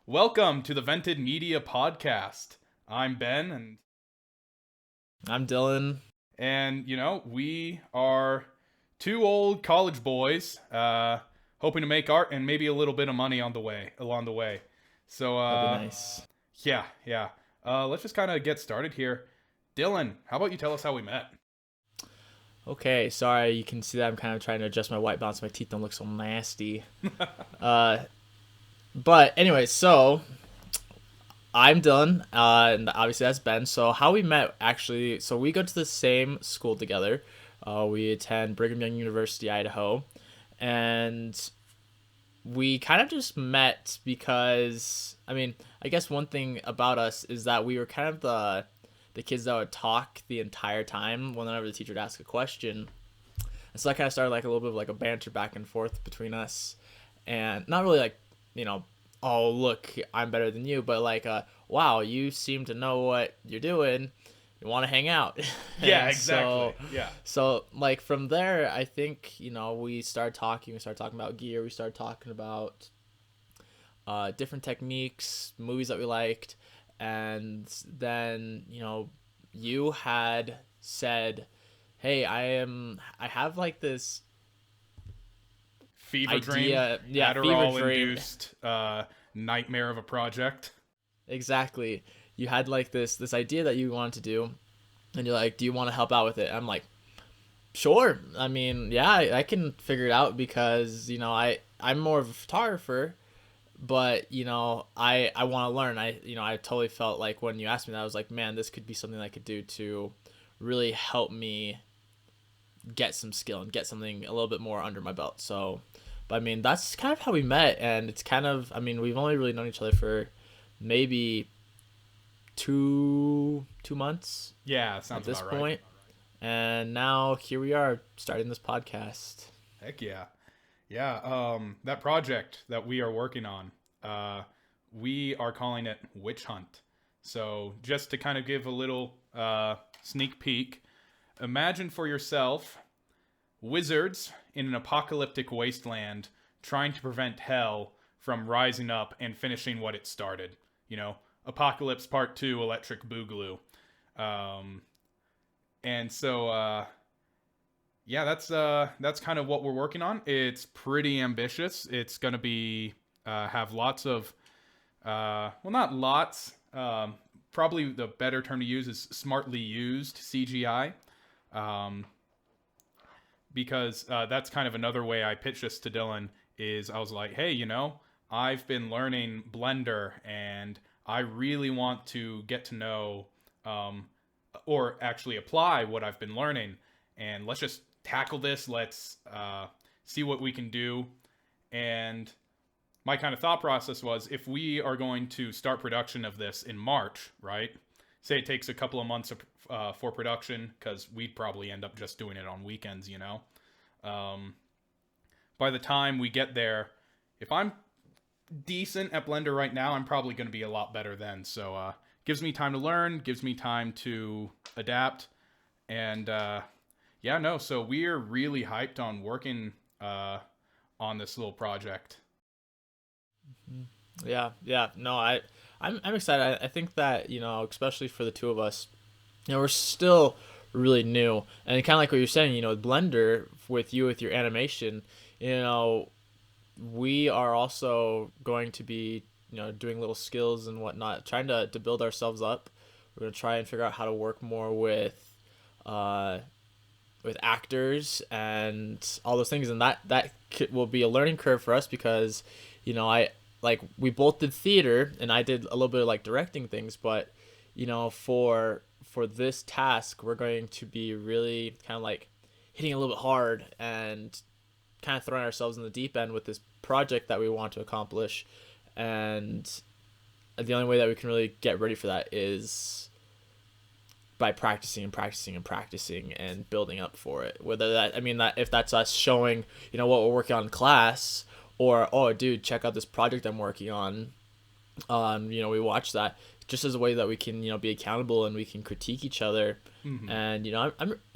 Welcome to the Vented Media Podcast. I'm Ben, I'm Dylan. and we are two old college boys, hoping to make art and maybe a little bit of money along the way. So, That'd be nice. yeah. Let's just kind of get started here. Dylan, how about you tell us how we met? Okay, sorry, you can see that I'm kind of trying to adjust my white balance. My teeth don't look so nasty. uh, but anyway, so I'm Dylan, and obviously that's Ben. So how we met, actually, so we go to the same school together. We attend Brigham Young University, Idaho, and we kind of just met because, I guess one thing about us is that we were kind of the kids that would talk the entire time whenever the teacher would ask a question. And so that kind of started like a little bit of like a banter back and forth between us, and not really like, you know, oh look, I'm better than you, but like, wow, you seem to know what you're doing. You want to hang out. Yeah, And exactly. Yeah. so like from there, I think we started talking. We started talking about gear. We started talking about different techniques, movies that we liked, and then you had said, "Hey, I have like this Fever dream, idea, yeah, fever Adderall dream." induced nightmare of a project. Exactly. You had like this idea that you wanted to do, and you're like, "Do you want to help out with it?" I'm like, "Sure." I mean, yeah, I can figure it out because I'm more of a photographer, but I want to learn. I totally felt like when you asked me that, I was like, man, this could be something I could do to really help me get some skill and get something a little bit more under my belt. So, but I mean, that's kind of how we met, and it's kind of, we've only really known each other for maybe two months Yeah, at sounds this about right. point, and now here we are starting this podcast. Heck yeah. Yeah, that project that we are working on, uh, we are calling it Witch Hunt. So, just to kind of give a little sneak peek, imagine for yourself wizards in an apocalyptic wasteland trying to prevent hell from rising up and finishing what it started. You know, Apocalypse Part 2 Electric Boogaloo. Um, and so, yeah, that's kind of what we're working on. It's pretty ambitious. It's gonna be have lots of well, not lots. Probably the better term to use is smartly used CGI, um, because that's kind of another way I pitched this to Dylan. Is I was like, hey, I've been learning Blender, and I really want to get to know um, or actually apply what I've been learning, and let's just tackle this. Let's see what we can do. And my kind of thought process was, if we are going to start production of this in March, right? Say it takes a couple of months for production, because we'd probably end up just doing it on weekends. Um, by the time we get there, if I'm decent at Blender right now, I'm probably going to be a lot better then. So gives me time to learn, gives me time to adapt, and yeah, no. So we're really hyped on working on this little project. Yeah. No, I'm excited. I think that especially for the two of us, we're still really new, and kind of like what you're saying, with Blender, with your animation, you know we are also going to be doing little skills and whatnot, trying to build ourselves up. We're going to try and figure out how to work more uh with actors and all those things, and that will be a learning curve for us because I like we both did theater, and I did a little bit of like directing things, but for this task, we're going to be really kind of like hitting a little bit hard and kind of throwing ourselves in the deep end with this project that we want to accomplish. And the only way that we can really get ready for that is by practicing and practicing and practicing and building up for it. Whether that, that if that's us showing, what we're working on in class, or, oh, dude, check out this project I'm working on. We watch that just as a way that we can, be accountable and we can critique each other. Mm-hmm. And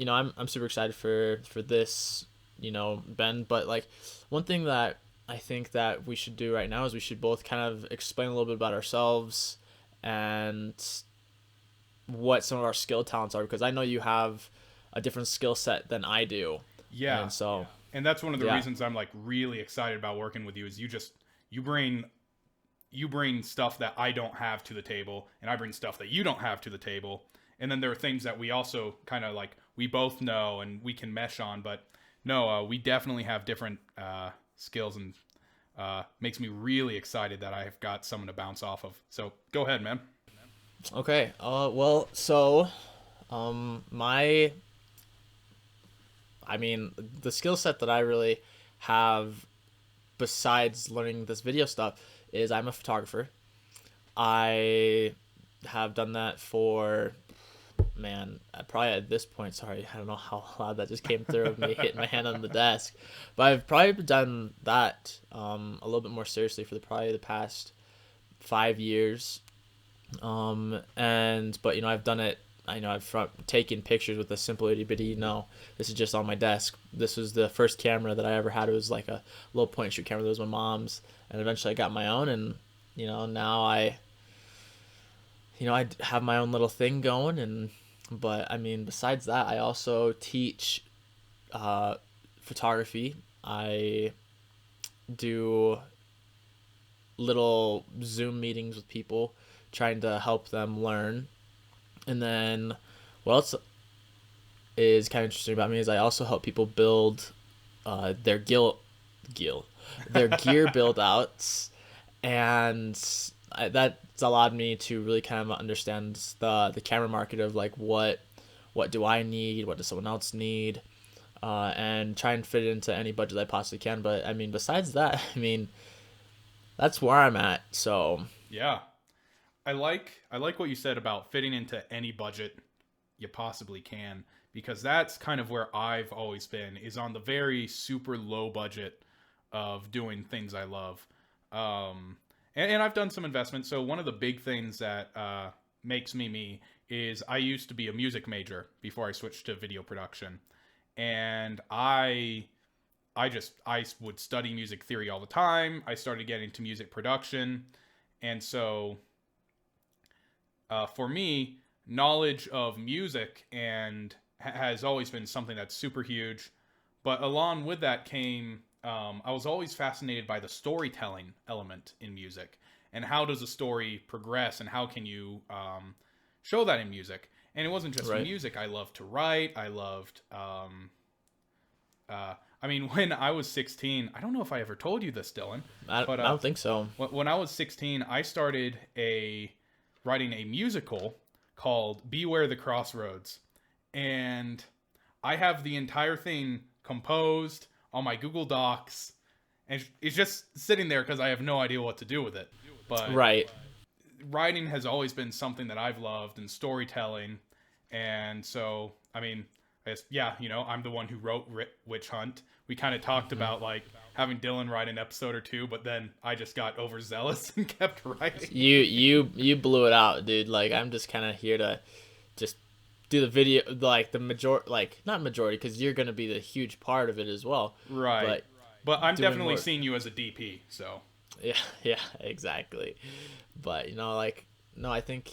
I'm super excited for this, Ben. But like one thing that I think that we should do right now is we should both kind of explain a little bit about ourselves and what some of our skill talents are, because I know you have a different skill set than I do. Yeah, And so, and that's one of the yeah. reasons I'm like really excited about working with you. Is you bring you bring stuff that I don't have to the table, and I bring stuff that you don't have to the table. And then there are things that we also kind of like we both know and we can mesh on. But no, we definitely have different skills, and makes me really excited that I've got someone to bounce off of. So go ahead, man. Okay. Well, so, my, I mean, the skill set that I really have besides learning this video stuff is I'm a photographer. I have done that for, man, probably at this point, sorry, I don't know how loud that just came through of me hitting my hand on the desk, but I've probably done that a little bit more seriously for probably the past 5 years. And but I've done it. I know I've taken pictures with a simple itty bitty. This is just on my desk. This was the first camera that I ever had. It was like a low point and shoot camera. That was my mom's, and eventually I got my own. And now I have my own little thing going. And but I mean, besides that, I also teach photography. I do little Zoom meetings with people, trying to help them learn. And then what else is kind of interesting about me is I also help people build their their gear build outs, and that's allowed me to really kind of understand the camera market of like what do I need, what does someone else need, and try and fit it into any budget I possibly can. But I mean, besides that, I mean, that's where I'm at. So Yeah, I like what you said about fitting into any budget you possibly can, because that's kind of where I've always been, is on the very super low budget of doing things I love. And I've done some investments. So one of the big things that makes me me is I used to be a music major before I switched to video production, and I would study music theory all the time. I started getting into music production, and so for me, knowledge of music and has always been something that's super huge. But along with that came, I was always fascinated by the storytelling element in music, and how does a story progress, and how can you show that in music. And it wasn't just right. music. I loved to write. I loved. I mean, when I was 16, I don't know if I ever told you this, Dylan, but I don't think so. when I was 16, I started writing a musical called Beware the Crossroads. And I have the entire thing composed on my Google Docs. And it's just sitting there because I have no idea what to do with it. But Right. writing has always been something that I've loved, and storytelling. And so, I mean, I guess, yeah, I'm the one who wrote Witch Hunt. We kind of talked about like having Dylan write an episode or two, but then I just got overzealous and kept writing. You blew it out, dude. Like, I'm just kind of here to just do the video, like the like not majority, because you're gonna be the huge part of it as well. Right. But I'm doing definitely more. seeing you as a DP, so. Yeah, yeah, exactly. But like, no, I think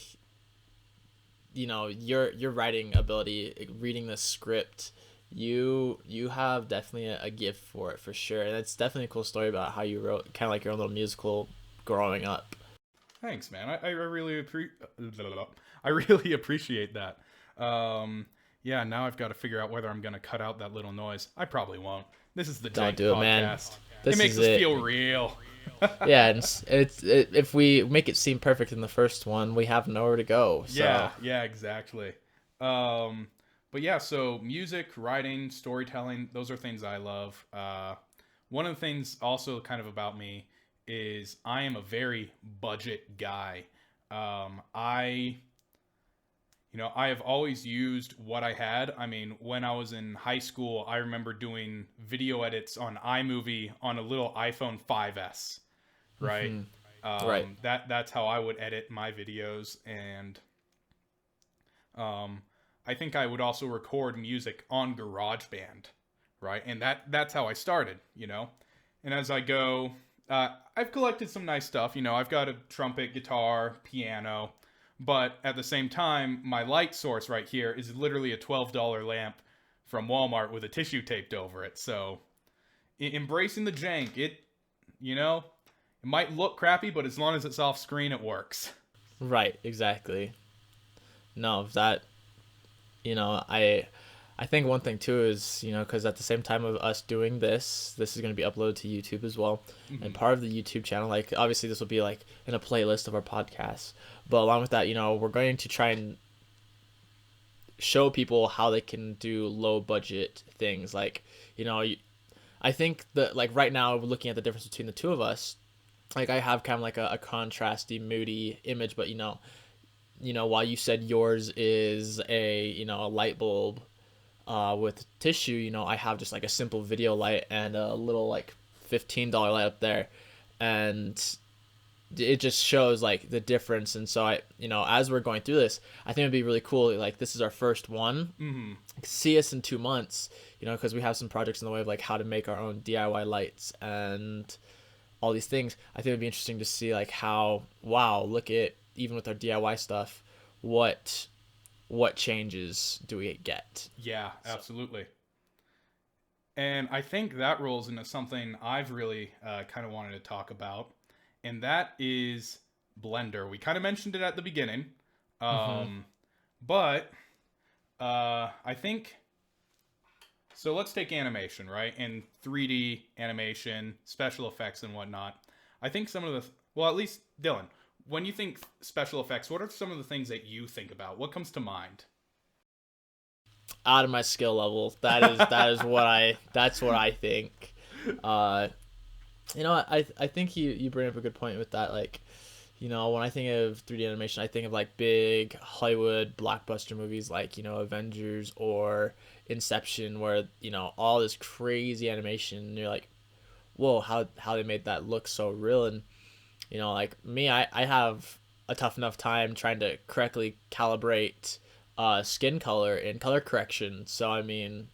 your writing ability, reading the script, you have definitely a gift for it, for sure. And it's definitely a cool story about how you wrote kind of like your own little musical growing up. Thanks, man. I really I really appreciate that. Yeah, now I've got to figure out whether I'm going to cut out that little noise. I probably won't. This is the Don't Jank do it, podcast. man. It This makes is us it. feel real. Yeah, and if we make it seem perfect in the first one, we have nowhere to go. So. Yeah, exactly. But yeah, so music, writing, storytelling, those are things I love. One of the things also kind of about me is I am a very budget guy. I I have always used what I had. I mean, when I was in high school, I remember doing video edits on iMovie on a little iPhone 5S, right? Right. That's how I would edit my videos. And I think I would also record music on GarageBand, right? And that's how I started. And as I go, I've collected some nice stuff. You know, I've got a trumpet, guitar, piano, but at the same time, my light source right here is literally a $12 lamp from Walmart with a tissue taped over it. So, embracing the jank, you know, it might look crappy, but as long as it's off screen, it works. Right, exactly. No, that, I think one thing too is, because at the same time of us doing this is going to be uploaded to YouTube as well. And Mm-hmm. part of the YouTube channel, like obviously this will be like in a playlist of our podcasts, but along with that, we're going to try and show people how they can do low budget things. Like, I think that like right now, looking at the difference between the two of us, like I have kind of like a contrasty, moody image, but while you said yours is a light bulb with tissue, I have just like a simple video light and a little like $15 light up there, and it just shows like the difference. And so as we're going through this, I think it'd be really cool. Like this is our first one. Mm-hmm. See us in 2 months, because we have some projects in the way of like how to make our own DIY lights and all these things. I think it'd be interesting to see like how, wow, look at, even with our DIY stuff, what changes do we get? Yeah, So, absolutely. And I think that rolls into something I've really kind of wanted to talk about, and that is Blender. We kind of mentioned it at the beginning, hmm but I think so. Let's take animation, right? And 3D animation, special effects, and whatnot. I think some of the well, at least Dylan, when you think special effects, what are some of the things that you think about? What comes to mind? out of my skill level. That's what I think. Uh, I think you bring up a good point with that. Like, when I think of 3D animation, I think of like big Hollywood blockbuster movies like, Avengers or Inception, where, all this crazy animation, and you're like, whoa, how they made that look so real. And, like me, I have a tough enough time trying to correctly calibrate skin color and color correction. So, I mean,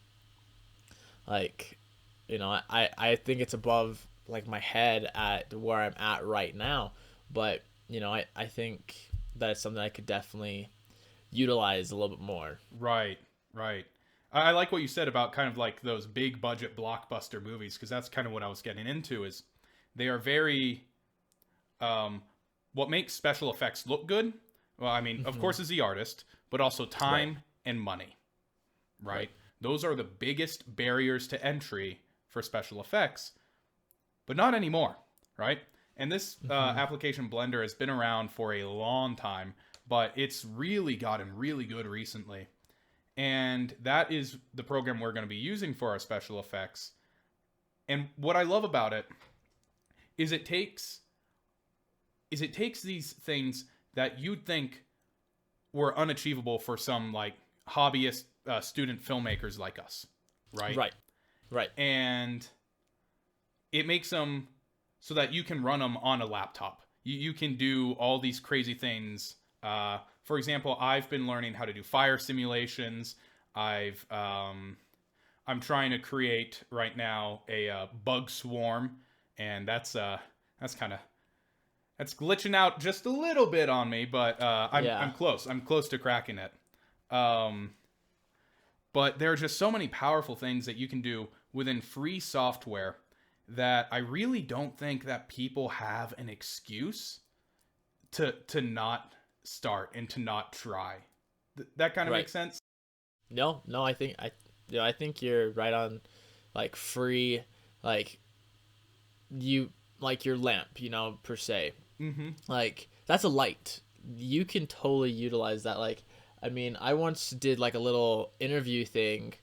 like, I think it's above like my head at where I'm at right now. But, I think that's something I could definitely utilize a little bit more. Right, right. I like what you said about kind of like those big budget blockbuster movies because that's kind of what I was getting into is they are very um what makes special effects look good. Well, I mean, of hmm course is the artist, but also Right, time and money, right. right? Those are the biggest barriers to entry for special effects, but not anymore, right? And this hmm application Blender has been around for a long time, but it's really gotten really good recently. And that is the program we're going to be using for our special effects. And what I love about it is it takes these things that you'd think were unachievable for some like hobbyist student filmmakers like us, right? Right, right. And it makes them so that you can run them on a laptop. You can do all these crazy things. For example, I've been learning how to do fire simulations. I'm trying to create right now a bug swarm, and that's kind of that's glitching out just a little bit on me, but Yeah, I'm close. I'm close to cracking it. Um, but there are just so many powerful things that you can do within free software that I really don't think that people have an excuse to not start and to not try. That kind of right. makes sense. No, I think you're right on. Like free, like you like your lamp, per se. Mm-hmm. Like that's a light. You can totally utilize that. Like, I mean, I once did like a little interview thing,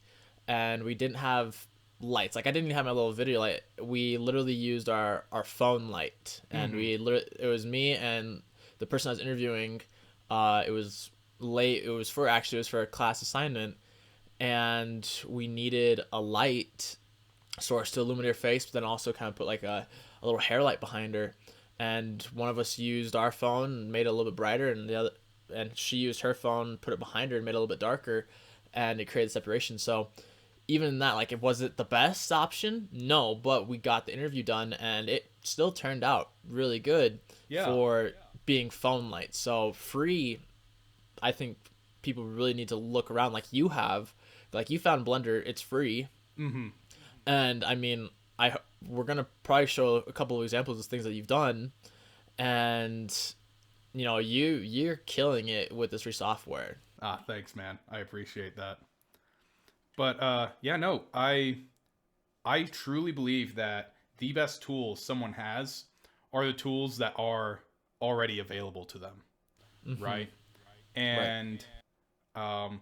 and we didn't have lights. Like, I didn't even have my little video light. We literally used our phone light, and Mm-hmm. it was me and the person I was interviewing. It was late. It was for a class assignment, and we needed a light source to illuminate her face, but then also kind of put like a little hair light behind her. And one of us used our phone and made it a little bit brighter, and she used her phone, put it behind her, and made it a little bit darker, and it created separation. So even in that, like, it was it the best option? No, but we got the interview done, and it still turned out really good Yeah. for being phone light. So free, I think people really need to look around like you have. Like, you found Blender, it's free. Mm-hmm. And I mean, I we're gonna probably show a couple of examples of things that you've done, and you're killing it with this free software. Ah, thanks, man. I appreciate that. But yeah, no, I truly believe that the best tools someone has are the tools that are already available to them, Mm-hmm. right? Right. And um,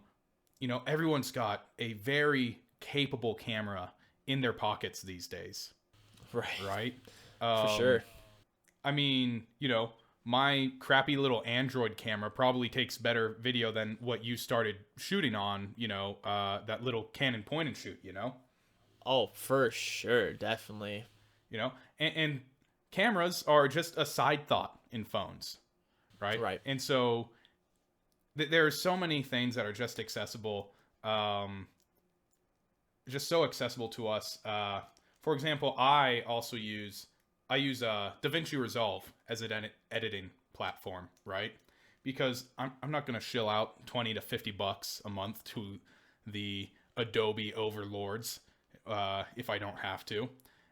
everyone's got a very capable camera in their pockets these days, Right. right? For Um, sure. I mean, my crappy little Android camera probably takes better video than what you started shooting on, that little Canon point and shoot, Oh, for sure, definitely. you know, and cameras are just a side thought in phones, right? Right. And so there are so many things that are just accessible, just so accessible to us. For example, I use DaVinci Resolve as an editing platform, right? Because I'm not going to shill out 20 to 50 bucks a month to the Adobe overlords if I don't have to.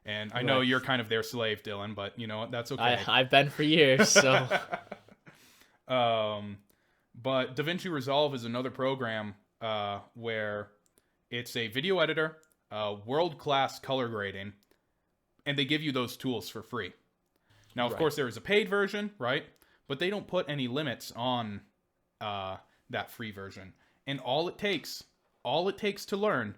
And I know Right. you're kind of their slave, Dylan, but that's I okay. I've been for years, so um, but DaVinci Resolve is another program where it's a video editor, world class color grading, and they give you those tools for free. Now, of right. course, there is a paid version, right? But they don't put any limits on that free version. And all it takes to learn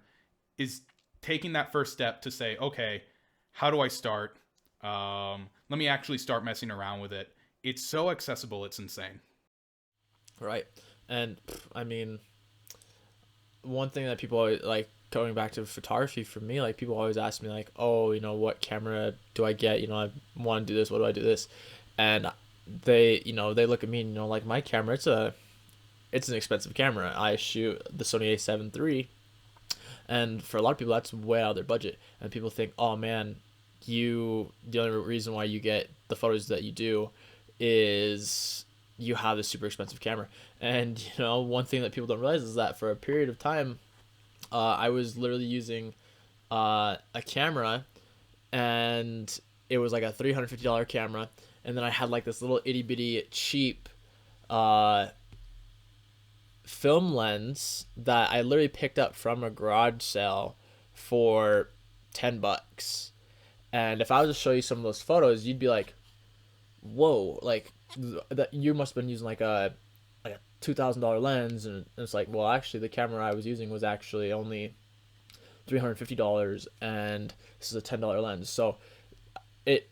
is taking that first step to say, okay, how do I start? Let me actually start messing around with it. It's so accessible, it's insane. Right. And I mean, one thing that people always, like, going back to photography for me, like, people always ask me like, oh, what camera do I get? I want to do this. What do I do this? And they look at me and like, my camera, it's an expensive camera. I shoot the Sony A7 III, and for a lot of people that's way out of their budget. And people think, oh man, the only reason why you get the photos that you do is you have this super expensive camera. And one thing that people don't realize is that for a period of time, I was literally using a camera, and it was like a $350 camera, and then I had like this little itty bitty cheap uh, film lens that I literally picked up from a garage sale for $10. And if I was to show you some of those photos, you'd be like, "Whoa!" Like, that you must have been using like a $2,000 lens, and it's like, well, actually, the camera I was using was actually only $350, and this is a $10 lens. So it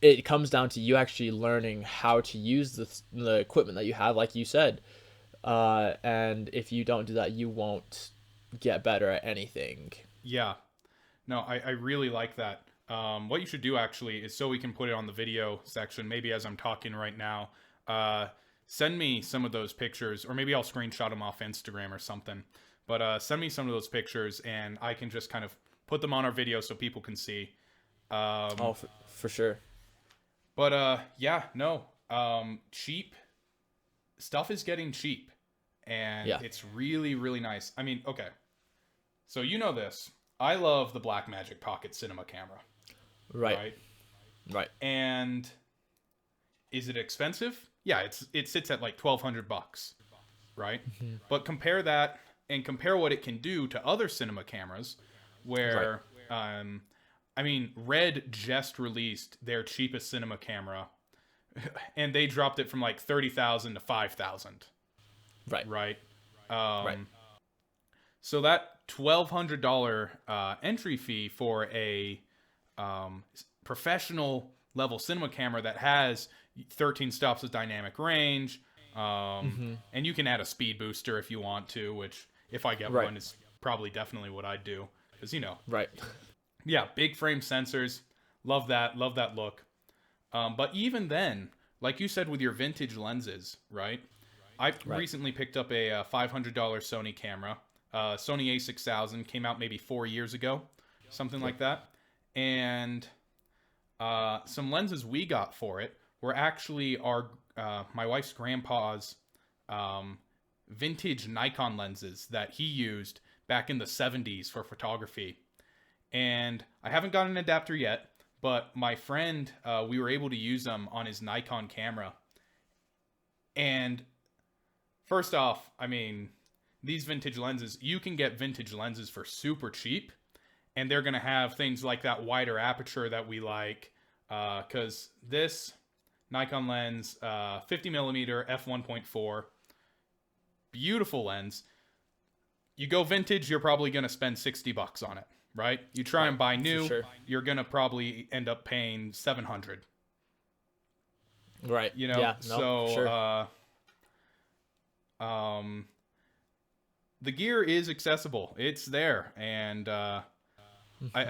it comes down to you actually learning how to use the equipment that you have, like you said. And if you don't do that, you won't get better at anything. Yeah. No, I really like that. What you should do actually is so we can put it on the video section, maybe as I'm talking right now. Send me some of those pictures, or maybe I'll screenshot them off Instagram or something. But send me some of those pictures, and I can just kind of put them on our video so people can see. Oh, Um, for sure. but yeah, no, cheap stuff is getting cheap, and Yeah. it's really really nice. I mean, okay, so this. I love the Blackmagic Pocket Cinema camera, Right. right? Right. And is it expensive? Yeah, it sits at like 1,200 bucks, right? Mhm. But compare that and compare what it can do to other cinema cameras, Right. where I mean, Red just released their cheapest cinema camera, and they dropped it from like 30,000 to 5,000, Right. right? Right. Um, so that $1,200 entry fee for a professional level cinema camera that has 13 stops of dynamic range, Mm-hmm. and you can add a speed booster if you want to, which if I get Right. one is probably definitely what I'd do, because Right. yeah, big frame sensors, love that look. But even then, like you said with your vintage lenses, right? I Right. recently picked up a $500 Sony camera. Sony A6000 came out maybe 4 years ago, something like that. And some lenses we got for it were actually our my wife's grandpa's vintage Nikon lenses that he used back in the 70s for photography. And I haven't got an adapter yet, but my friend, we were able to use them on his Nikon camera. And first off, I mean, these vintage lenses, you can get vintage lenses for super cheap, and they're going to have things like that wider aperture that we like, because this Nikon lens, 50 millimeter f1.4, beautiful lens. You go vintage, you're probably going to spend $60 on it, right? You try and buy new, sure. you're going to probably end up paying $700. Right. You know, Yeah. No, so sure. The gear is accessible. It's there, and I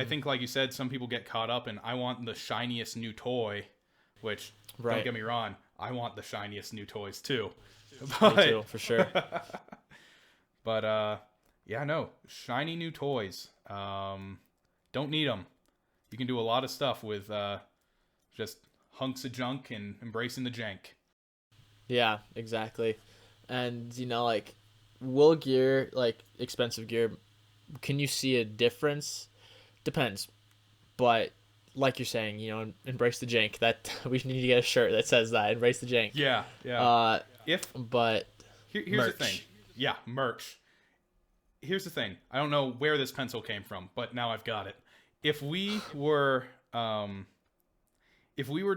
think, like you said, some people get caught up in, I want the shiniest new toy, which, don't get me wrong, I want the shiniest new toys too. Me too, for sure. But yeah, no, shiny new toys. Don't need them. You can do a lot of stuff with just hunks of junk and embracing the jank. Yeah, exactly. And like, will gear, like expensive gear, can you see a difference? Depends. But like you're saying, embrace the jank. That we need to get a shirt that says that. Embrace the jank. Yeah, yeah. But here's merch. the thing. Yeah, merch. Here's the thing. I don't know where this pencil came from, but now I've got it. If we were to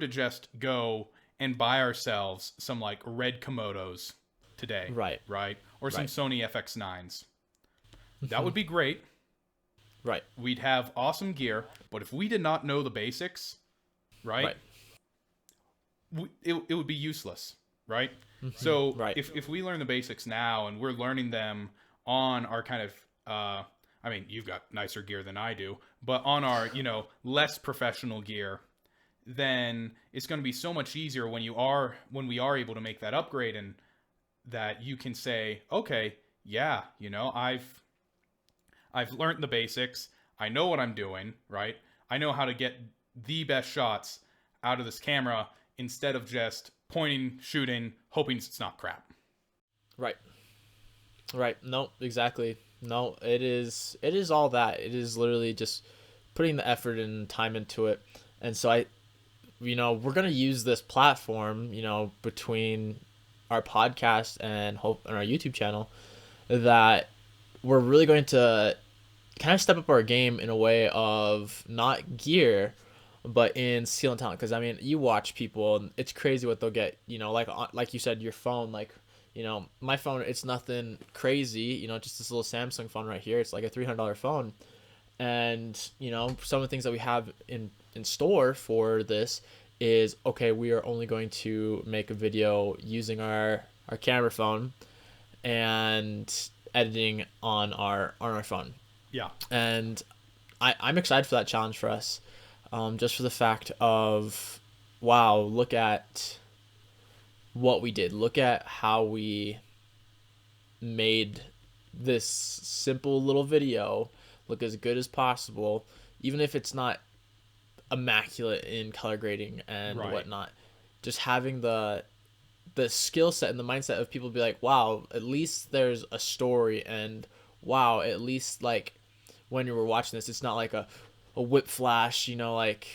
just go and buy ourselves some like red Komodos today, right, or some Sony FX9s, that would be great. Right. We'd have awesome gear, but if we did not know the basics, right. It would be useless, right? So if we learn the basics now and we're learning them on our kind of, I mean, you've got nicer gear than I do, but on our, less professional gear, then it's going to be so much easier when we are able to make that upgrade, and that you can say, okay, yeah, I've learned the basics. I know what I'm doing, right? I know how to get the best shots out of this camera instead of just pointing, shooting, hoping it's not crap. Right. No, exactly. No, it is all that. It is literally just putting the effort and time into it. And so we're going to use this platform, between our podcast and our YouTube channel, that we're really going to kind of step up our game in a way of not gear, but in skill and talent. Because I mean, you watch people, and it's crazy what they'll get. Like you said, your phone, like, my phone, it's nothing crazy. Just this little Samsung phone right here. It's like a $300 phone, and some of the things that we have in store for this is, okay, we are only going to make a video using our camera phone and editing on our phone. Yeah. And I'm excited for that challenge for us, just for the fact of, wow, look at what we did. Look at how we made this simple little video look as good as possible, even if it's not immaculate in color grading and whatnot. Just having the skill set and the mindset of people be like, wow, at least there's a story, and wow, at least, like, when you were watching this, it's not like a whip flash, like,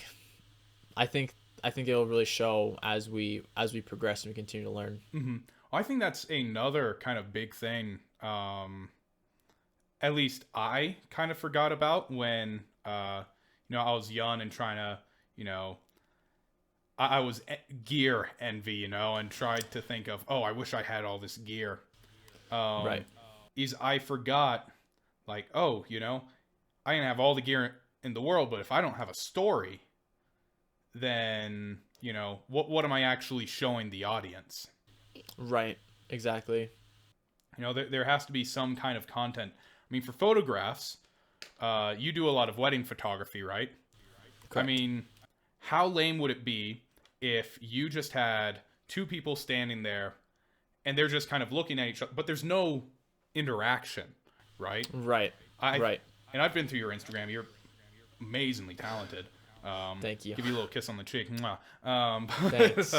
I think it'll really show as we progress and we continue to learn. Mm-hmm. Well, I think that's another kind of big thing, at least I kind of forgot about when I was young and trying to, I was gear envy, and tried to think of, oh, I wish I had all this gear. Is I forgot, like, oh, I can have all the gear in the world, but if I don't have a story, then, what am I actually showing the audience? Right. Exactly. There has to be some kind of content. I mean, for photographs, you do a lot of wedding photography, right? Correct. I mean, how lame would it be if you just had two people standing there and they're just kind of looking at each other, but there's no interaction, right? Right. I Right. and I've been through your Instagram. You're amazingly talented. Thank you. Give you a little kiss on the cheek. Mwah. But, Thanks.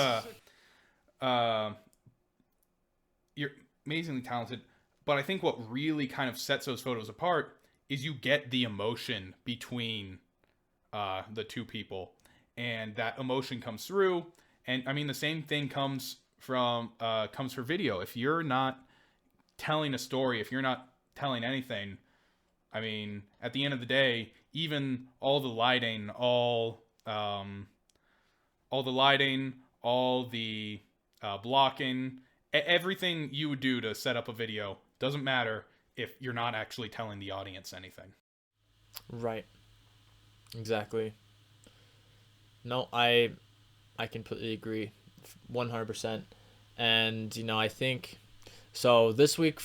uh, you're amazingly talented. But I think what really kind of sets those photos apart is you get the emotion between the two people, and that emotion comes through. And I mean, the same thing comes for video. If you're not telling a story, if you're not telling anything, I mean, at the end of the day, even all the lighting, all the blocking, everything you would do to set up a video doesn't matter if you're not actually telling the audience anything. Right. Exactly. No, I completely agree, 100%. And I think so. This week,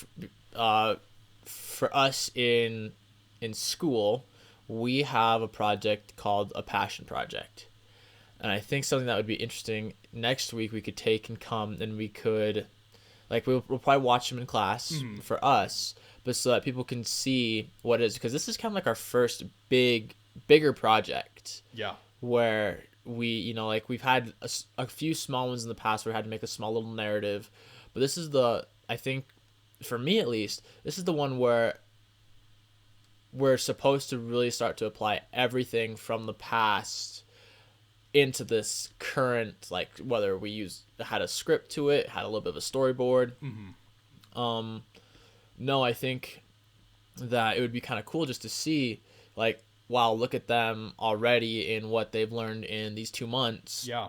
uh, for us in school, we have a project called a passion project, and I think something that would be interesting next week we could take and come and we could like we'll probably watch them in class Mm-hmm. for us, but so that people can see what it is, because this is kind of like our first bigger project Yeah. where we like we've had a few small ones in the past where we had to make a small little narrative, but this is I think for me at least, this is the one where we're supposed to really start to apply everything from the past into this current, like whether we had a script to it, had a little bit of a storyboard. Mm-hmm. No, I think that it would be kind of cool just to see, like, wow, look at them already in what they've learned in these 2 months. Yeah.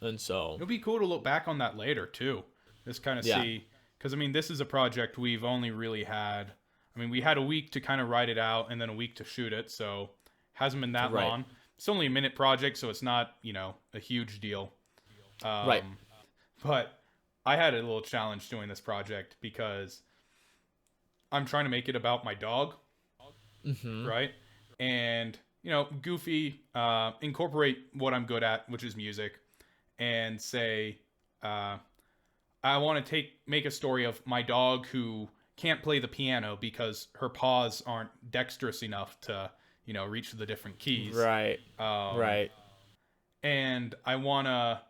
And so It'll be cool to look back on that later too. Just kind of yeah. see, because I mean, this is a project we've only really had. I mean, we had a week to kind of write it out and then a week to shoot it, so hasn't been that Right. long. It's only a minute project, so it's not a huge deal. Right. But I had a little challenge doing this project because I'm trying to make it about my dog, Mm-hmm. right? And goofy, incorporate what I'm good at, which is music, and say, I want to make a story of my dog who can't play the piano because her paws aren't dexterous enough to reach the different keys. Right. Right. And I want to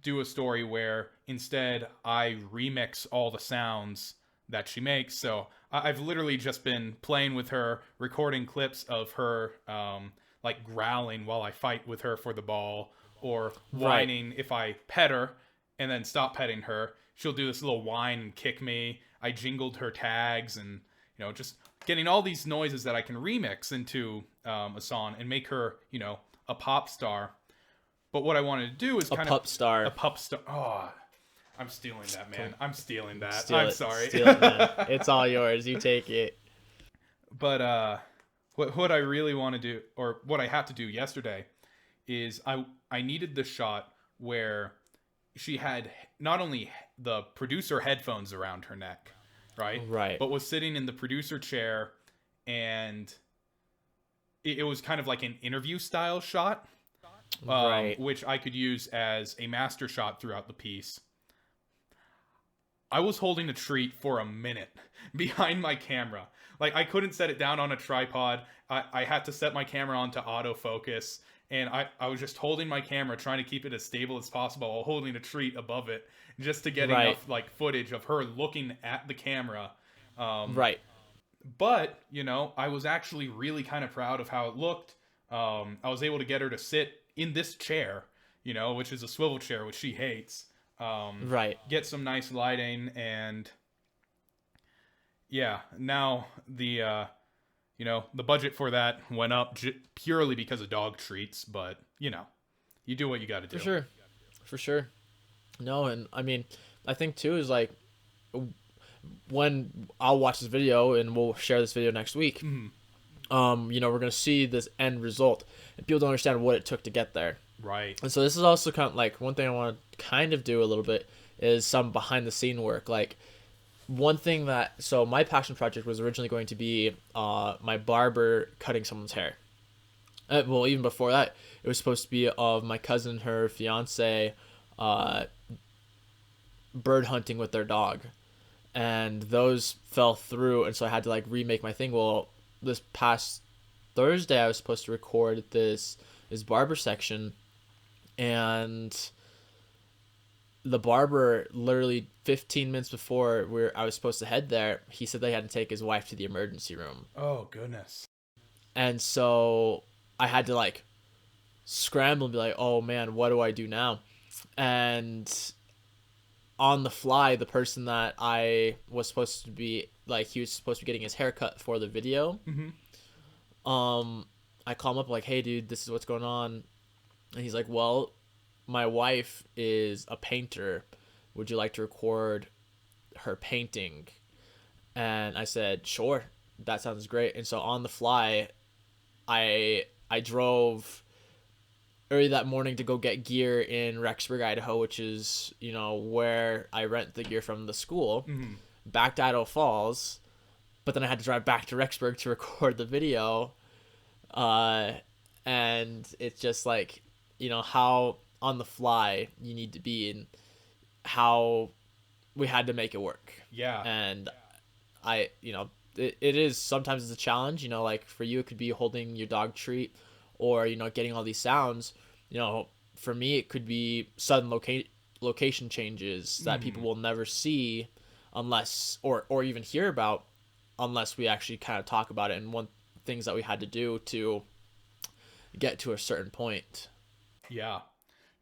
do a story where instead I remix all the sounds that she makes. So I've literally just been playing with her, recording clips of her like growling while I fight with her for the ball, or whining if I pet her and then stop petting her. She'll do this little whine and kick me. I jingled her tags, and just getting all these noises that I can remix into a song and make her a pop star. But what I wanted to do is A pup star. a pup star. Oh, I'm stealing that, man. I'm stealing that. Steal I'm it. sorry. Steal it, man. It's all yours. You take it. But what I really want to do, or what I had to do yesterday, is I needed the shot where she had not only the producer headphones around her neck, right? Right. But was sitting in the producer chair, and it was kind of like an interview style shot, Right. which I could use as a master shot throughout the piece. I was holding a treat for a minute behind my camera. Like, I couldn't set it down on a tripod. I had to set my camera onto autofocus, and I was just holding my camera, trying to keep it as stable as possible while holding a treat above it, just to get Right. enough like footage of her looking at the camera. Right. But I was actually really kind of proud of how it looked. I was able to get her to sit in this chair, which is a swivel chair, which she hates. Right. Get some nice lighting, and yeah, now the budget for that went up purely because of dog treats, but you do what you got to do. For sure. No, and I mean, I think too is like when I'll watch this video and we'll share this video next week. Mm-hmm. We're gonna see this end result, and people don't understand what it took to get there. Right. And so this is also kind of like one thing I want to kind of do a little bit is some behind the scene work. Like one thing so my passion project was originally going to be my barber cutting someone's hair. Well, even before that, it was supposed to be of my cousin and her fiance bird hunting with their dog. and those fell through, and so I had to like remake my thing. Well, this past Thursday I was supposed to record this barber section, and the barber literally 15 minutes before I was supposed to head there, he said they had to take his wife to the emergency room. Oh, goodness. And so I had to like scramble and be like, oh man, what do I do now? And on the fly, the person that I was supposed to be like, he was supposed to be getting his haircut for the video. Mm-hmm. I call him up like, hey dude, this is what's going on. And he's like, well, my wife is a painter. Would you like to record her painting? And I said, sure, that sounds great. And so on the fly, I drove early that morning to go get gear in Rexburg, Idaho, which is, where I rent the gear from the school, back to Idaho Falls. But then I had to drive back to Rexburg to record the video. And it's just like, how on the fly you need to be, and how we had to make it work. Yeah. And it is sometimes it's a challenge, like for you, it could be holding your dog treat, or, getting all these sounds. For me, it could be sudden location changes that people will never see unless, or even hear about, unless we actually kind of talk about it, and one things that we had to do to get to a certain point. Yeah.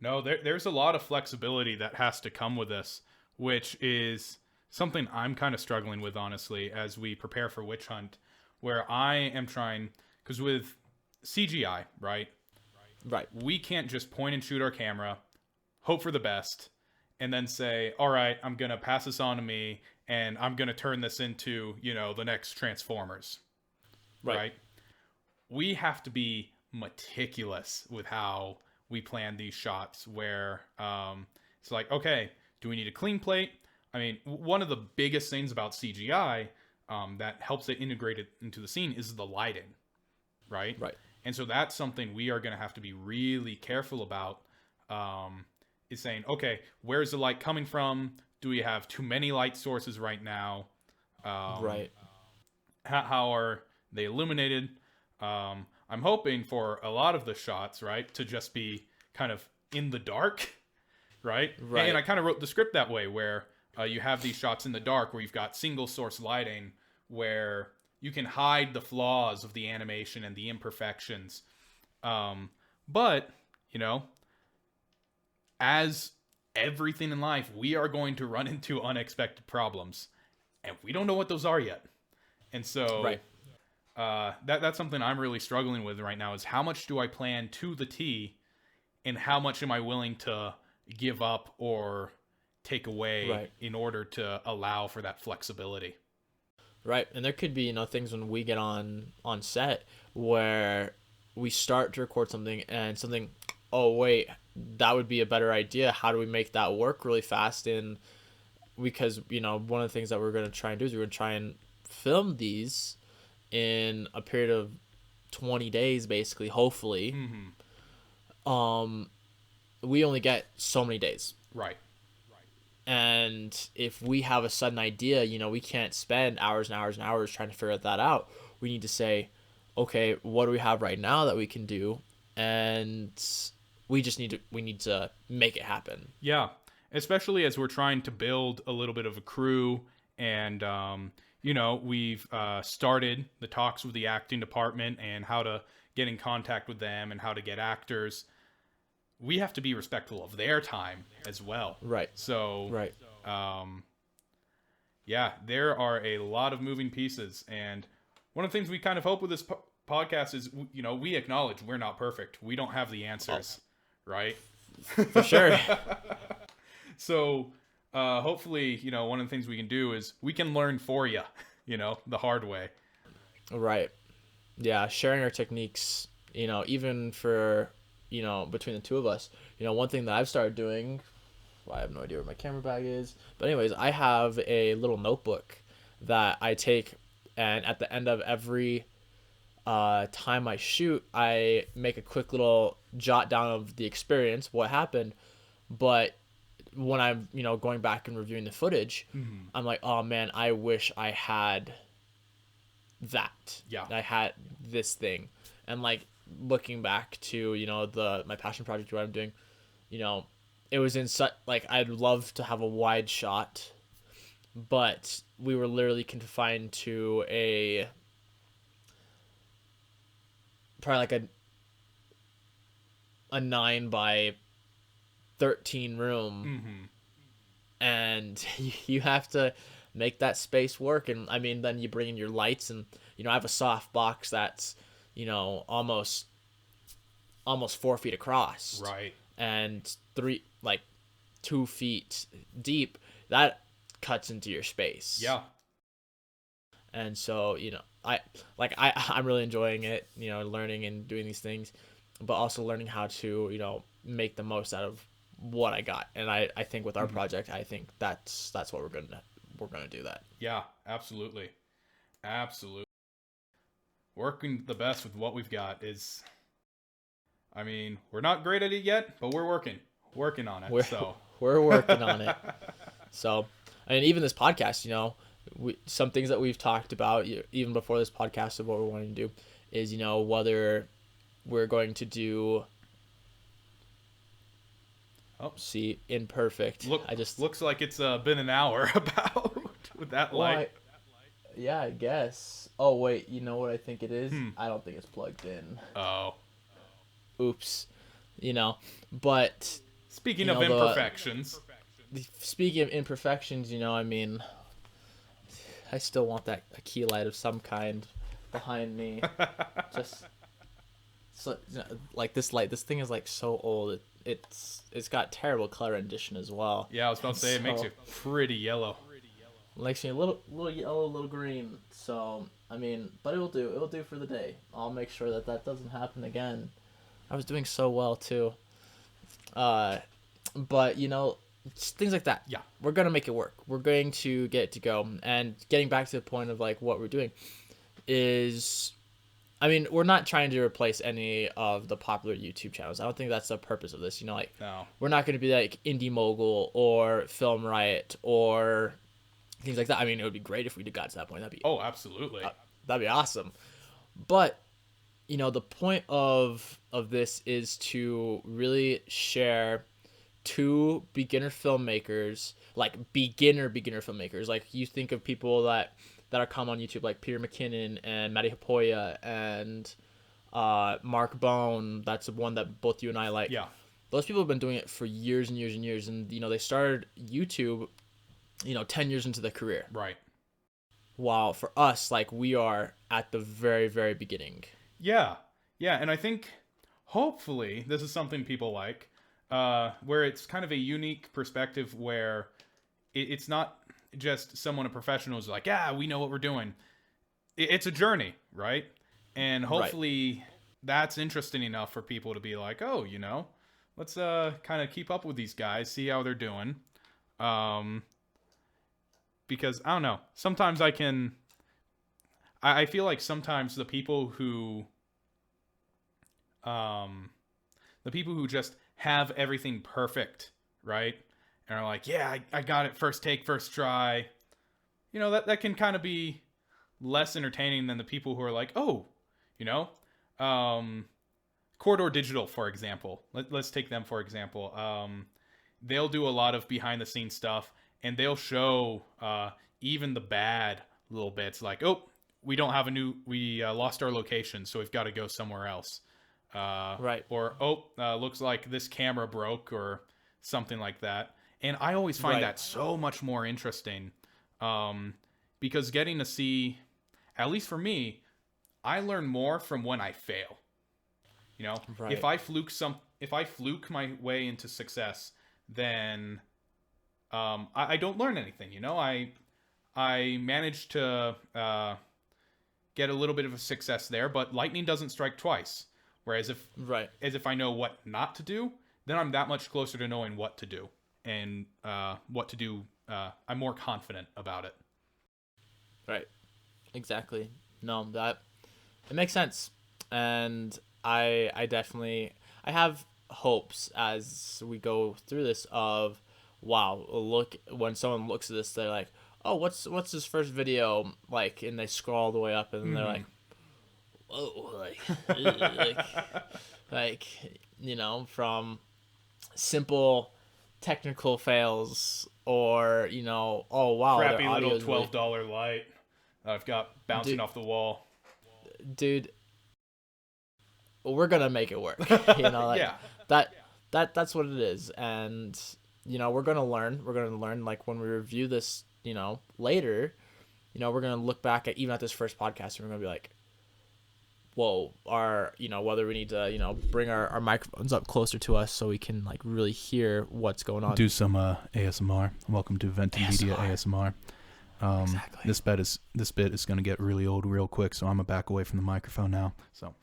No, there's a lot of flexibility that has to come with this, which is something I'm kind of struggling with, honestly, as we prepare for Witch Hunt, where I am trying, because with CGI, right? Right. We can't just point and shoot our camera, hope for the best, and then say, all right, I'm going to pass this on to me, and I'm going to turn this into, the next Transformers. Right? We have to be meticulous with how we plan these shots, where it's like, okay, do we need a clean plate? I mean, one of the biggest things about CGI that helps it integrate it into the scene is the lighting, right? Right. And so that's something we are going to have to be really careful about, is saying, okay, where's the light coming from? Do we have too many light sources right now? Right. How are they illuminated? I'm hoping for a lot of the shots, right, to just be kind of in the dark, right? Right. And I kind of wrote the script that way, where you have these shots in the dark, where you've got single source lighting, where you can hide the flaws of the animation and the imperfections. But, as everything in life, we are going to run into unexpected problems, and we don't know what those are yet. And so Right. That's something I'm really struggling with right now, is how much do I plan to the T, and how much am I willing to give up or take away in order to allow for that flexibility. Right. And there could be, things when we get on set where we start to record something and something, oh wait, that would be a better idea. How do we make that work really fast? And because, one of the things that we're going to try and do is we're going to try and film these in a period of 20 days, basically, hopefully. We only get so many days. Right. And if we have a sudden idea, we can't spend hours and hours and hours trying to figure that out. We need to say, okay, what do we have right now that we can do? And we need to make it happen. Yeah. Especially as we're trying to build a little bit of a crew, and, we've started the talks with the acting department and how to get in contact with them and how to get actors. We have to be respectful of their time as well. Right. So, Right. Yeah, there are a lot of moving pieces. And one of the things we kind of hope with this podcast is, we acknowledge we're not perfect. We don't have the answers, right? For sure. So, hopefully, one of the things we can do is we can learn for you, the hard way. Right. Yeah. Sharing our techniques, even for, between the two of us, one thing that I've started doing, I have no idea where my camera bag is, but anyways, I have a little notebook that I take, and at the end of every time I shoot, I make a quick little jot down of the experience, what happened, but when I'm, going back and reviewing the footage, I'm like, oh man, I wish I had that. Yeah. I had this thing. And like looking back to, the my passion project what I'm doing, it was in such like I'd love to have a wide shot, but we were literally confined to a probably like a 9 by 13 room, and you have to make that space work. And I mean, then you bring in your lights, and I have a soft box that's almost 4 feet across, Right. and 2 feet deep. That cuts into your space. Yeah. And so I'm really enjoying it, learning and doing these things, but also learning how to make the most out of what I got. And I think with our project, I think that's what we're gonna do that. Yeah, absolutely. Absolutely. Working the best with what we've got is, I mean, we're not great at it yet, but we're working on it. We're working on it. So, I mean, even this podcast, some things that we've talked about even before this podcast of what we're wanting to do is, whether we're going to do. Oh, see, imperfect. Looks like it's been an hour about with that light. Yeah, I guess. Oh wait, you know what I think it is? I don't think it's plugged in. Oh. Oops. But speaking of imperfections. Speaking of imperfections, I mean, I still want a key light of some kind behind me. Just so, like this light. This thing is like so old. It's got terrible color rendition as well. Yeah, I was about to say it makes it pretty yellow. Makes me a little yellow, a little green. So I mean, but it'll do. It'll do for the day. I'll make sure that doesn't happen again. I was doing so well too. But things like that. Yeah, we're gonna make it work. We're going to get it to go. And getting back to the point of like what we're doing is, I mean, we're not trying to replace any of the popular YouTube channels. I don't think that's the purpose of this. No. We're not going to be like Indie Mogul or Film Riot or things like that. I mean, it would be great if we got to that point. Absolutely. That'd be awesome. But the point of this is to really share two beginner filmmakers, like beginner filmmakers. Like you think of people that are come on YouTube, like Peter McKinnon and Matty Hapoya and Mark Bone. That's the one that both you and I like. Yeah. Those people have been doing it for years and years and years. And, they started YouTube, 10 years into their career. Right. While for us, like, we are at the very, very beginning. Yeah. Yeah. And I think hopefully this is something people like, where it's kind of a unique perspective where it's not just someone, a professional, is like, yeah, we know what we're doing. It's a journey, right? And hopefully that's interesting enough for people to be like, oh, let's kind of keep up with these guys, see how they're doing. Because I don't know, sometimes I feel like sometimes the people who just have everything perfect, right? And are like, yeah, I got it first take, first try. That can kind of be less entertaining than the people who are like, oh, Corridor Digital, for example. Let's take them for example. They'll do a lot of behind the scenes stuff, and they'll show even the bad little bits, like, oh, we lost our location, so we've got to go somewhere else. Right. Or, looks like this camera broke, or something like that. And I always find that so much more interesting, because getting to see, at least for me, I learn more from when I fail. If I fluke my way into success, then I don't learn anything. I managed to get a little bit of a success there, but lightning doesn't strike twice. Whereas if I know what not to do, then I'm that much closer to knowing what to do. And what to do, I'm more confident about it. Right. Exactly. No, it makes sense. And I definitely, I have hopes as we go through this of wow, look, when someone looks at this, they're like, oh, what's his first video like? And they scroll all the way up, and they're Mm-hmm. like, whoa, like, like, from simple technical fails, or oh wow, their Crappy audio little is really, $12 light I've got bouncing dude, off the wall. dude, we're gonna make it work. Like Yeah. that that's what it is. And we're gonna learn like when we review this, later, we're gonna look back at even at this first podcast, and we're gonna be like, whoa, whether we need to, bring our microphones up closer to us so we can like really hear what's going on. Do some ASMR. Welcome to Ventimedia ASMR. Exactly. This bit is going to get really old real quick, so I'm gonna back away from the microphone now. So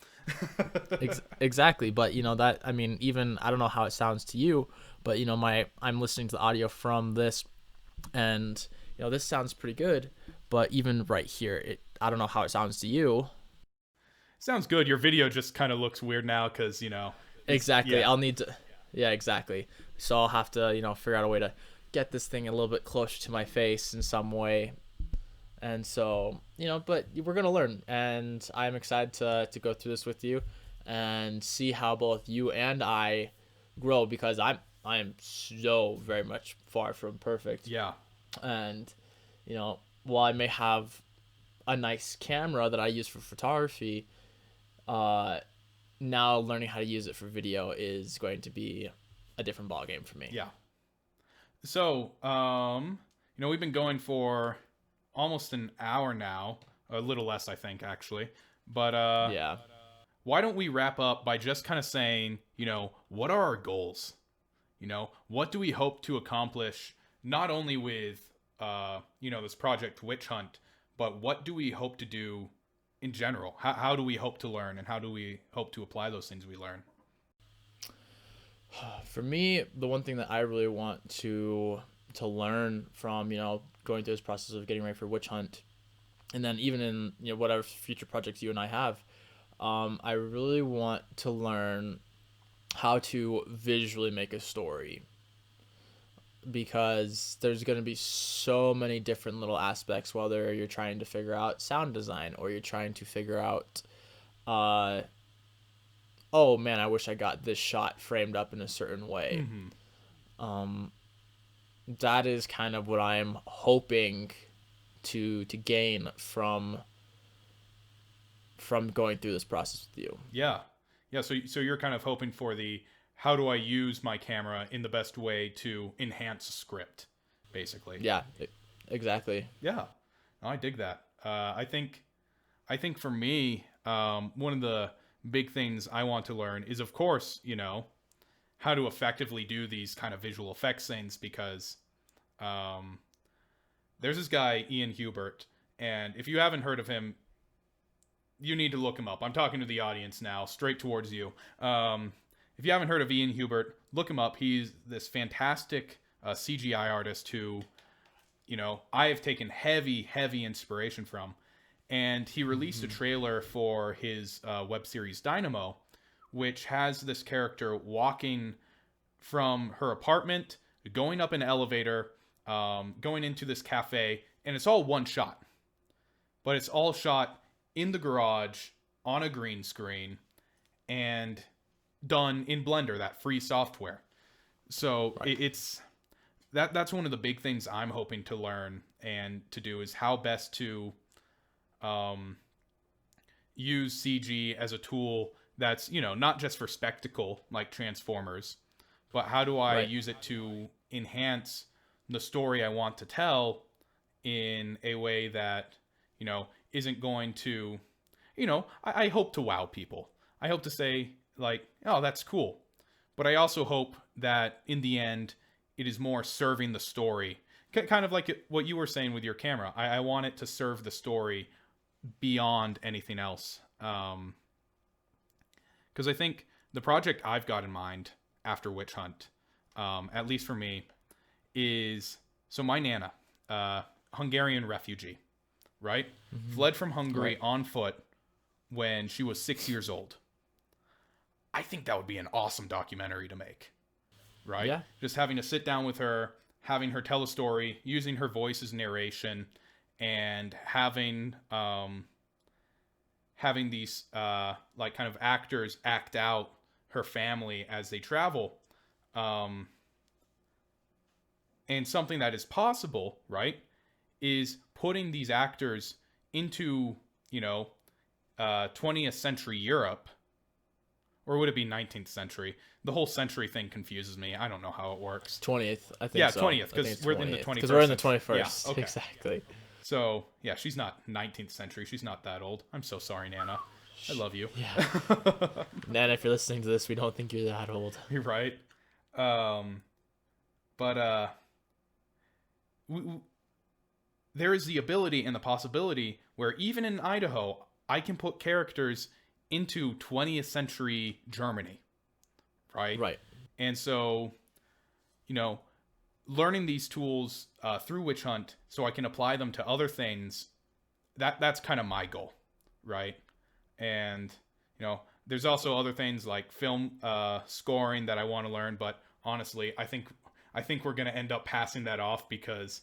Exactly. But that, I mean, even I don't know how it sounds to you, but I'm listening to the audio from this, and this sounds pretty good. But even right here, I don't know how it sounds to you. sounds good. Your video just kind of looks weird now because Exactly. yeah. I'll need to. Yeah, exactly. So I'll have to, figure out a way to get this thing a little bit closer to my face in some way. And so, but we're going to learn. And I'm excited to go through this with you and see how both you and I grow, because I am so very much far from perfect. Yeah. And, while I may have a nice camera that I use for photography, now learning how to use it for video is going to be a different ballgame for me. Yeah. So, we've been going for almost an hour now, a little less, I think, actually. But Yeah. why don't we wrap up by just kind of saying, what are our goals? What do we hope to accomplish, not only with, this project Witch Hunt, but what do we hope to do in general? How do we hope to learn, and how do we hope to apply those things we learn? For me, the one thing that I really want to learn from, going through this process of getting ready for Witch Hunt, and then even in, whatever future projects you and I have, I really want to learn how to visually make a story, because there's going to be so many different little aspects, whether you're trying to figure out sound design, or you're trying to figure out, oh man, I wish I got this shot framed up in a certain way. Mm-hmm. That is kind of what I'm hoping to gain from going through this process with you. Yeah. Yeah, so you're kind of hoping for the how do I use my camera in the best way to enhance a script, basically. Yeah, exactly. Yeah. I dig that. I think for me, one of the big things I want to learn is, of course, how to effectively do these kind of visual effects things, because there's this guy, Ian Hubert, and if you haven't heard of him, you need to look him up. I'm talking to the audience now, straight towards you. If you haven't heard of Ian Hubert, look him up. He's this fantastic CGI artist who, I have taken heavy, heavy inspiration from. And he released a trailer for his web series Dynamo, which has this character walking from her apartment, going up an elevator, going into this cafe, and it's all one shot. But it's all shot in the garage on a green screen and done in Blender, that free software. So Right. it's that's one of the big things I'm hoping to learn and to do, is how best to use CG as a tool that's, not just for spectacle like Transformers, but how do I Right. use it to enhance the story I want to tell in a way that, isn't going to, I hope to wow people. I hope to say, like, oh, that's cool. But I also hope that in the end, it is more serving the story. Kind of like what you were saying with your camera. I want it to serve the story beyond anything else. Because I think the project I've got in mind after Witch Hunt, at least for me, is, so my Nana, Hungarian refugee, right? Fled from Hungary Right. on foot when she was 6 years old. I think that would be an awesome documentary to make, right? Yeah. Just having to sit down with her having her tell a story, using her voice as narration, and having these like kind of actors act out her family as they travel. Um, and something that is possible, right, is putting these actors into, 20th century Europe, or would it be 19th century? The whole century thing confuses me. I don't know how it works. 20th, I think. Yeah, so. 20th, because we're in the 21st. Because we're in the 21st. Yeah, okay. Exactly. So, yeah, she's not 19th century. She's not that old. I'm so sorry, Nana. I love you. Yeah. Nana, if you're listening to this, we don't think you're that old. You're right. But there is the ability and the possibility where even in Idaho, I can put characters into 20th century Germany, right? Right. And so, learning these tools through Witch Hunt so I can apply them to other things, that's kind of my goal, right? And, there's also other things like film scoring that I want to learn, but honestly, I think we're going to end up passing that off because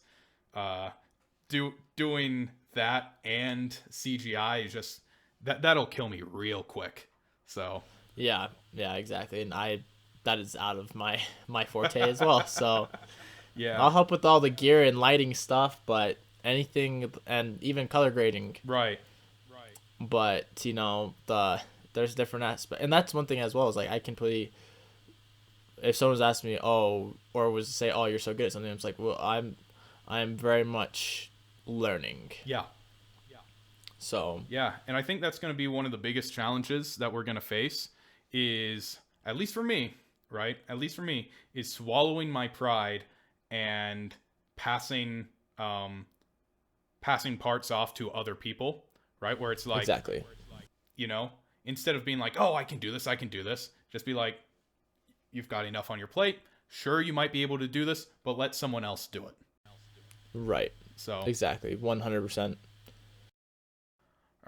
doing that and CGI is just that'll kill me real quick. So yeah, exactly. And that is out of my forte as well. So yeah, I'll help with all the gear and lighting stuff, but anything, and even color grading. Right. But there's different aspects, and that's one thing as well, is like I can play. If someone's asked me, or was to say, oh, you're so good at something, I'm just like, well, I'm very much learning. Yeah. So yeah, and I think that's going to be one of the biggest challenges that we're going to face is, at least for me, right? At least for me, is swallowing my pride and passing parts off to other people, right? Where it's like, exactly. Instead of being like, oh, I can do this, just be like, you've got enough on your plate. Sure, you might be able to do this, but let someone else do it. Right. So exactly, 100%.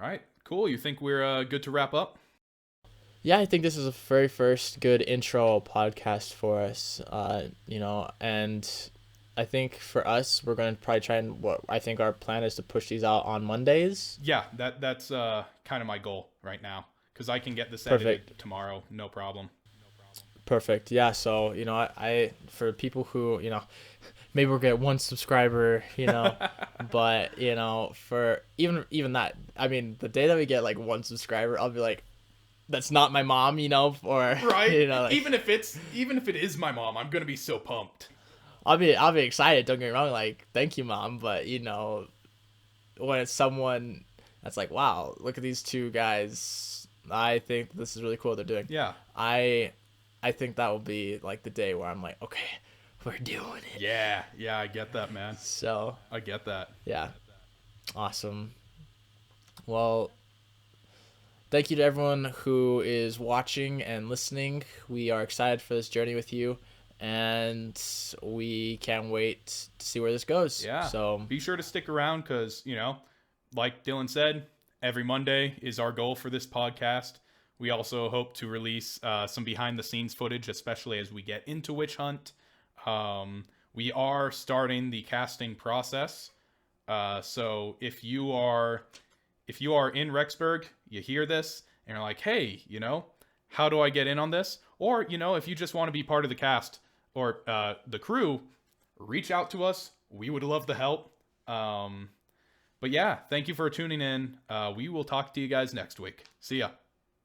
All right, cool. You think we're good to wrap up? Yeah, I think this is a very first good intro podcast for us. And I think for us, we're going to probably try and what I think our plan is to push these out on Mondays. Yeah, that's kind of my goal right now, because I can get this edited tomorrow, no problem. Perfect. Yeah. So, I for people who, maybe we'll get one subscriber, but, for even that, I mean, the day that we get like one subscriber, I'll be like, that's not my mom, or right. Like, even if it is my mom, I'm going to be so pumped. I'll be excited. Don't get me wrong. Like, thank you, Mom. But, when it's someone that's like, wow, look at these two guys. I think this is really cool what they're doing. Yeah. I think that will be like the day where I'm like, okay, we're doing it. Yeah, I get that, man. So I get that. Yeah. Awesome. Well, thank you to everyone who is watching and listening. We are excited for this journey with you, and we can't wait to see where this goes. Yeah. So be sure to stick around because, like Dylan said, every Monday is our goal for this podcast. We also hope to release some behind-the-scenes footage, especially as we get into Witch Hunt. We are starting the casting process. So if you are in Rexburg, you hear this, and you're like, hey, how do I get in on this? Or, if you just want to be part of the cast or the crew, reach out to us. We would love the help. But yeah, thank you for tuning in. We will talk to you guys next week. See ya.